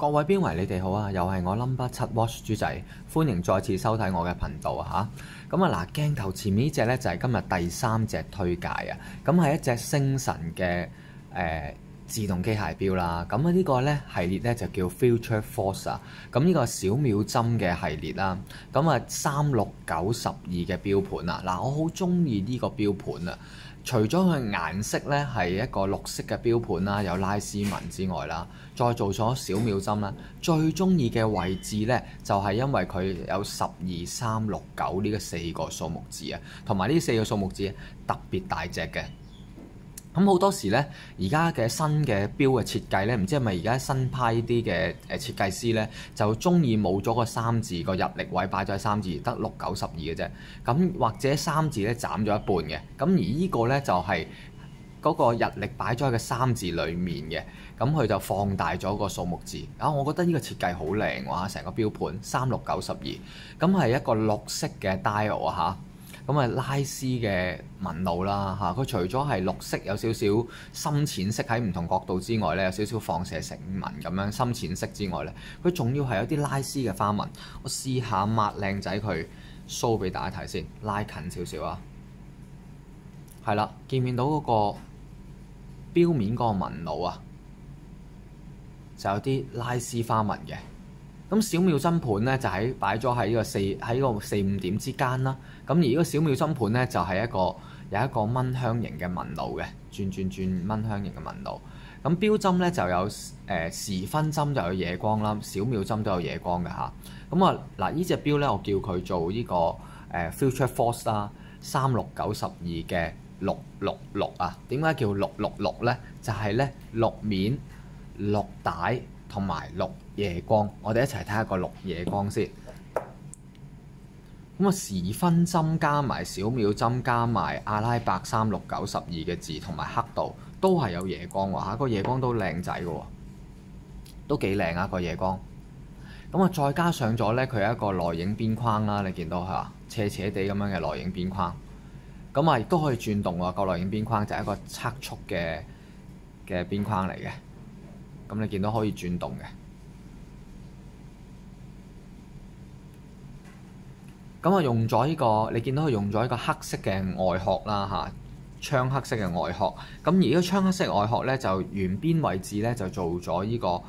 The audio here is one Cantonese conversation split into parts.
各位標迷，你哋好啊！又係我 No.7 Watch 豬仔，歡迎再次收睇我嘅頻道啊嚇！咁啊嗱，鏡頭前面呢隻呢，就係今日第3隻推介啊！咁係一隻星辰嘅自動機械錶啦。咁啊呢個呢系列呢，就叫 Future Force 啊。咁呢個小秒針嘅系列啦。咁啊3692嘅錶盤啊，嗱我好中意呢個錶盤啊！除咗佢顏色咧係一個綠色嘅錶盤啦，有拉絲紋之外啦，再做咗小秒針啦，最中意嘅位置咧就係因為佢有12、3、6、9呢個4個數目字啊，同埋呢4個數目字特別大隻嘅。咁好多時咧，而家嘅新嘅錶嘅設計咧，唔知係咪而家新派啲嘅設計師咧，就中意冇咗個3字個入力位擺咗喺3字，得6、9、12嘅啫。咁或者3字咧斬咗一半嘅。咁而呢個咧就係嗰個日曆擺咗喺個3字裡面嘅。咁佢就放大咗個數目字。我覺得呢個設計好靚喎，成個錶盤36、9、12，咁係一個綠色嘅 dial 啊嚇。咁啊拉絲嘅紋路啦嚇，佢除咗係綠色有少少深淺色喺唔同角度之外咧，有少少放射成紋咁樣深淺色之外咧，佢仲要係有啲拉絲嘅花紋。我試下抹靚仔佢 show 俾大家睇先，拉近少少啊。係啦，見唔見到嗰個錶面嗰個紋路啊？就有啲拉絲花紋嘅。咁小秒針盤咧就擺咗喺個4、5點之間啦。咁而呢個小秒針盤咧就係有一個蚊香型嘅紋路嘅，轉蚊香型嘅紋路。咁錶針咧就有時分針就有夜光啦，小秒針都有夜光嘅嚇。咁啊嗱，呢隻錶咧我叫佢做呢個Future Force 啦，3692嘅666啊。點解叫666咧？就係咧綠面、綠帶同埋綠夜光。我哋一齊睇下個綠夜光先。咁啊，時分針加埋小秒針加埋阿拉伯3692嘅字同埋刻度都係有夜光喎嚇，個夜光都靚仔嘅喎，都幾靚啊個夜光。咁啊，再加上咗咧，佢有一個內影邊框啦，你見到係嘛，斜斜地咁樣嘅內影邊框。咁啊，亦都可以轉動喎，個內影邊框就係一個測速嘅邊框嚟嘅。咁你見到可以轉動嘅。咁啊，用咗呢個，你見到佢用咗一個黑色嘅外殼啦嚇，槍黑色嘅外殼。咁而呢個槍黑色外殼咧，就圓邊位置咧就做咗呢個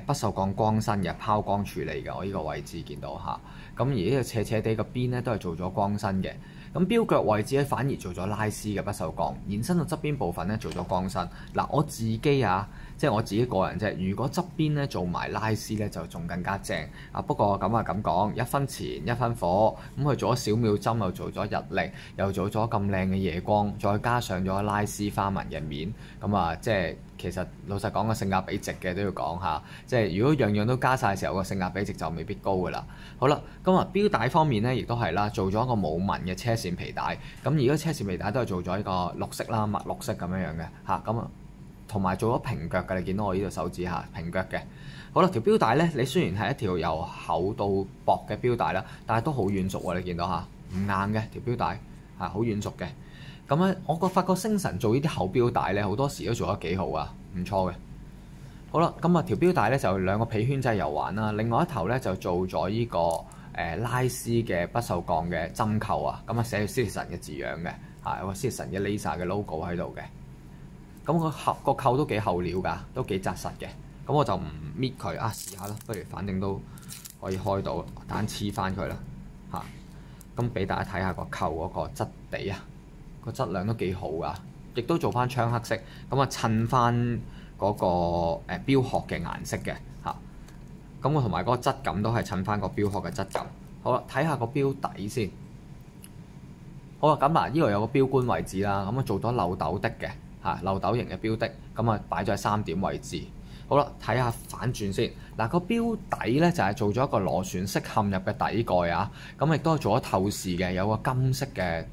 不鏽鋼光身嘅拋光處理嘅。我呢個位置見到嚇。咁而呢個斜斜地個邊咧都係做咗光身嘅。咁錶腳位置咧反而做咗拉絲嘅不鏽鋼，延伸到側邊部分咧做咗光身。嗱，我自己啊，即係我自己個人啫。如果側邊咧做埋拉絲咧，就仲更加正啊。不過咁講，一分錢一分貨。咁佢做咗小秒針，又做咗日曆，又做咗咁靚嘅夜光，再加上咗拉絲花紋嘅面，咁啊，即係其實老實講個性價比值嘅都要講下。即係如果樣樣都加晒嘅時候，個性價比值就未必高噶啦。好啦，咁啊錶帶方面咧，亦都係啦，做咗一個冇紋嘅車線皮帶。咁而家車線皮帶都係做咗一個綠色啦，墨綠色咁樣嘅嚇。咁啊，同埋做咗平腳嘅，你見到我呢度手指下平腳嘅。好啦，條錶帶咧，你雖然係一條由厚到薄嘅錶帶啦，但係都好軟熟喎。你見到嚇，唔硬嘅條錶帶係好軟熟嘅。咁咧，我發覺星辰做呢啲厚錶帶咧，好多時都做得幾好啊，唔錯嘅。好啦，咁啊條錶帶咧就兩個皮圈制柔環啦，另外一頭咧就做咗呢個拉絲嘅不鏽鋼嘅針扣啊，咁啊寫住 Citizen 嘅字樣嘅，有個 Citizen 嘅 Laser 嘅 logo 喺度嘅。咁個扣都幾厚料㗎，都幾紮實嘅。咁我就唔搣佢啊，試下啦，不如反正都可以開到，單黐翻佢啦嚇。咁俾大家睇下個扣嗰個質地啊，個質量都幾好㗎，亦都做翻槍黑色，咁啊襯翻嗰個錶殼嘅顏色嘅嚇。咁我同埋嗰個質感都係襯翻個錶殼嘅質感。好啦，睇下個錶底先。好啦，咁嗱，呢度有個錶冠位置啦，咁啊做咗漏斗的嘅嚇，漏斗型嘅錶的，咁啊擺咗喺3點位置。好啦，睇下反轉先。嗱，個錶底咧就係做咗一個螺旋式嵌入嘅底蓋啊，咁亦都係做咗透視嘅，有個金色嘅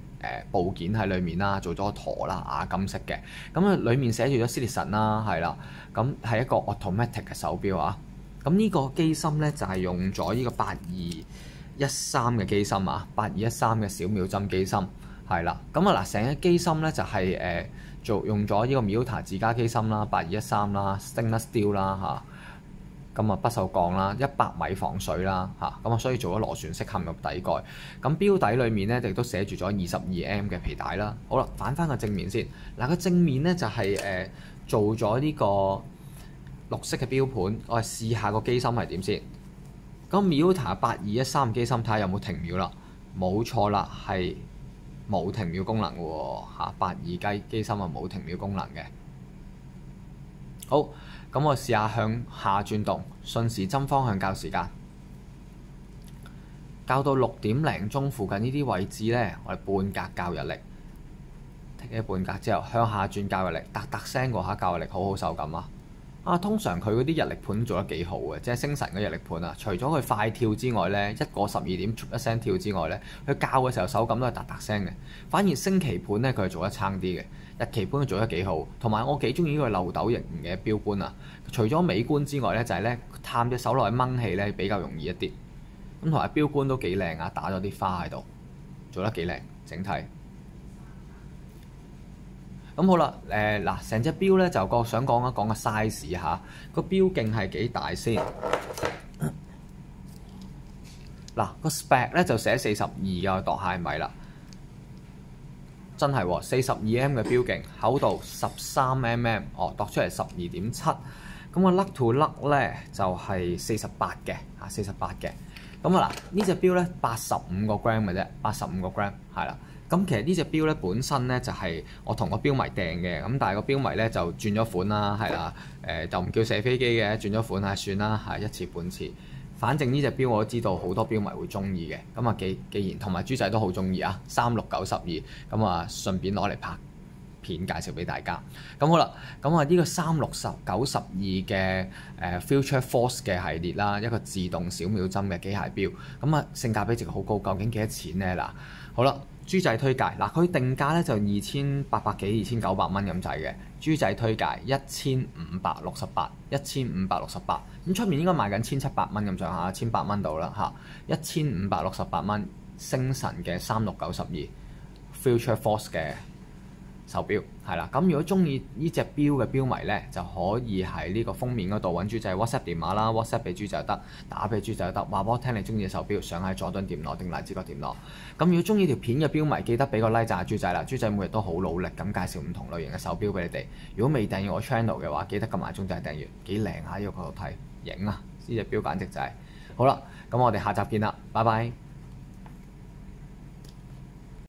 部件喺裏面啦，做咗個陀啦，亞金色嘅。咁啊，裡面寫住咗 Citizen 啦，係啦，咁係一個 automatic 嘅手錶啊。咁呢個機芯咧就係用咗呢個8213嘅機芯啊，8213嘅小秒針機芯係啦。咁啊嗱，成個機芯咧就係用咗呢個 Miota 自家機芯啦，8213啦 ，Stainless Steel 啦嚇。咁啊不鏽鋼啦，100米防水啦嚇，咁啊所以做咗螺旋式嵌入底蓋。咁標底裏面咧亦都寫住咗22M 嘅皮帶啦。好啦，反翻個正面先。嗱個正面咧就係做咗呢個綠色嘅標盤，我哋試下個機芯係點先。咁 Miyota 8213機芯睇下有冇停秒啦，冇錯啦，係冇停秒功能嘅喎嚇，82機芯啊冇停秒功能嘅。好，咁我試下向下轉動，順時針方向校時間，校到6點零鐘附近呢啲位置咧，我哋半格校日曆，停咗半格之後向下轉校日曆，嗒嗒聲嗰下校日曆好好受感啊！通常佢嗰啲日曆盤做得幾好嘅，即係星辰嘅日曆盤啊。除咗佢快跳之外咧，一個12點一聲跳之外咧，佢校嘅時候手感都係嗒嗒聲嘅。反而星期盤咧，佢係做得差啲嘅，日期盤佢做得幾好。同埋我幾中意呢個漏斗型嘅標盤啊。除咗美觀之外咧，就係咧探隻手落去掹氣咧比較容易一啲。咁同埋標盤都幾靚啊，打咗啲花喺度，做得幾靚整體。咁好啦，嗱，成隻錶咧就想講一講個 size 嚇，個錶徑係幾大先？嗱，個 spec 咧就寫42嘅，度下米啦，真係喎，42M 嘅錶徑，厚度13mm，度出嚟12.7，咁個 lug to lug 咧就係48嘅嚇，48嘅。咁啊嗱，呢隻錶咧85個 gram 嘅啫，85個 gram 係啦。咁其實呢隻錶咧本身咧就係我同個錶迷訂嘅，咁但係個錶迷咧就轉咗款啦，係啦，就唔叫射飛機嘅，轉咗款係算啦，係一次半次。反正呢隻錶我都知道好多錶迷會中意嘅，咁啊既然同埋豬仔都好中意啊，3692，咁啊順便攞嚟拍片介紹俾大家。咁好啦，咁啊呢個3692嘅Future Force 嘅系列啦，一個自動小秒針嘅機械錶，咁啊性價比值好高，究竟幾多錢咧？嗱，好啦。豬仔推介嗱，佢定價咧就2800幾2900蚊咁滯嘅。豬仔推介1568，1568。咁出面應該賣緊1700蚊咁上下，1800蚊到啦嚇，1568蚊星辰嘅3692 Future Force 嘅手錶係啦。咁如果中意呢隻錶嘅錶迷咧，就可以喺呢個封面嗰度揾豬仔 WhatsApp 電話啦 ，WhatsApp 俾豬仔就得，打俾豬仔就得，話俾我聽你中意嘅手錶，想喺佐敦店攞定荔枝角店攞。咁如果中意條片嘅錶迷，記得俾個 like 讚下豬仔啦。豬仔每日都好努力咁介紹唔同類型嘅手錶俾你哋。如果未訂閱我 channel 嘅話，記得撳埋鐘仔訂閱，幾靚下呢個角度睇影啊！呢隻錶簡直就係好啦。咁我哋下集見啦，拜拜。